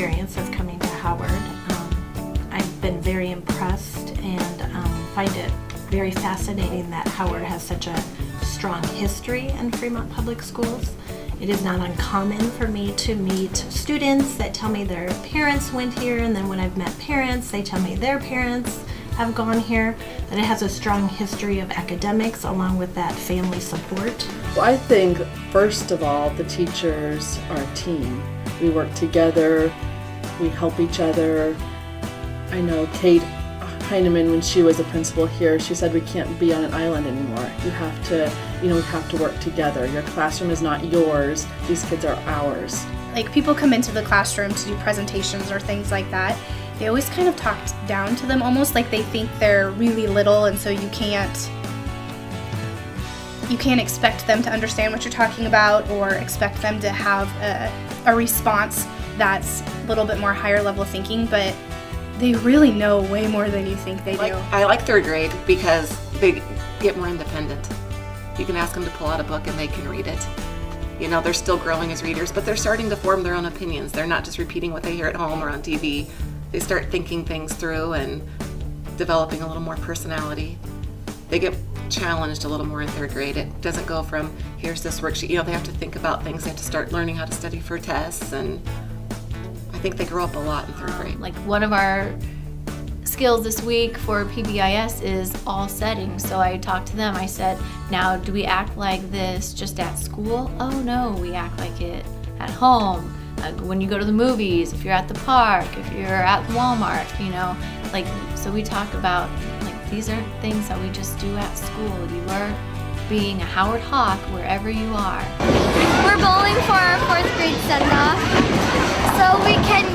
experience of coming to Howard. I've been very impressed and find it very fascinating that Howard has such a strong history in Fremont Public Schools. It is not uncommon for me to meet students that tell me their parents went here, and then when I've met parents, they tell me their parents have gone here, that it has a strong history of academics along with that family support. Well, I think, first of all, the teachers are a team. We work together, we help each other. I know Kate Heineman, when she was a principal here, she said we can't be on an island anymore. We have to work together. Your classroom is not yours, these kids are ours. Like, people come into the classroom to do presentations or things like that. They always kind of talk down to them, almost like they think they're really little, and so you can't expect them to understand what you're talking about or expect them to have a response that's a little bit more higher level thinking, but they really know way more than you think they do. I like third grade because they get more independent. You can ask them to pull out a book and they can read it. You know, they're still growing as readers, but they're starting to form their own opinions. They're not just repeating what they hear at home or on TV. They start thinking things through and developing a little more personality. They get challenged a little more in third grade. It doesn't go from, here's this worksheet. You know, they have to think about things. They have to start learning how to study for tests, and I think they grow up a lot in third grade. Like, one of our skills this week for PBIS is all settings. So I talked to them. I said, now, do we act like this just at school? Oh no, we act like it at home. When you go to the movies, if you're at the park, if you're at Walmart, you know, like, so we talk about, like, these are things that we just do at school. You are being a Howard Hawk wherever you are. We're bowling for our 4th grade send-off, so we can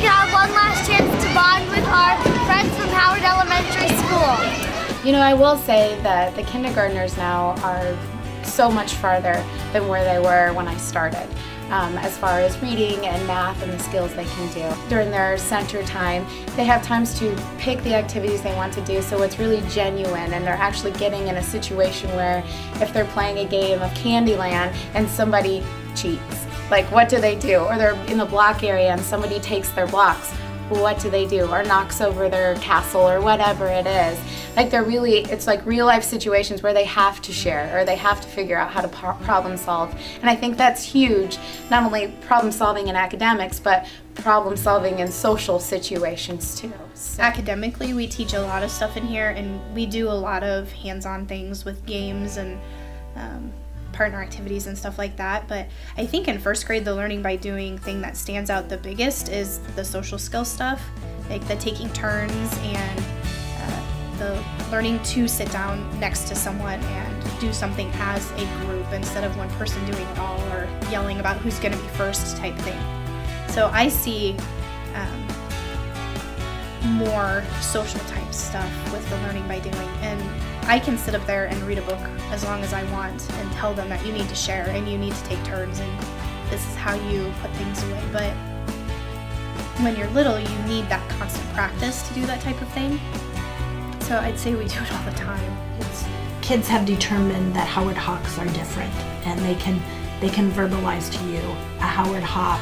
have one last chance to bond with our friends from Howard Elementary School. You know, I will say that the kindergartners now are so much farther than where they were when I started. As far as reading and math and the skills they can do. During their center time, they have times to pick the activities they want to do, so it's really genuine, and they're actually getting in a situation where if they're playing a game of Candyland and somebody cheats, like, what do they do? Or they're in the block area and somebody takes their blocks, what do they do? Or knocks over their castle or whatever it is. Like, it's like real life situations where they have to share or they have to figure out how to problem solve. And I think that's huge, not only problem solving in academics, but problem solving in social situations too. So. Academically, we teach a lot of stuff in here, and we do a lot of hands-on things with games and partner activities and stuff like that. But I think in 1st grade, the learning by doing thing that stands out the biggest is the social skill stuff, like the taking turns and the learning to sit down next to someone and do something as a group instead of one person doing it all or yelling about who's going to be first type thing. So I see more social type stuff with the learning by doing, and I can sit up there and read a book as long as I want and tell them that you need to share and you need to take turns and this is how you put things away. But when you're little, you need that constant practice to do that type of thing. So I'd say we do it all the time. Kids have determined that Howard Hawks are different, and they can verbalize to you, a Howard Hawk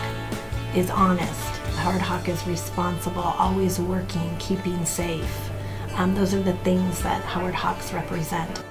is honest, a Howard Hawk is responsible, always working, keeping safe. Those are the things that Howard Hawks represent.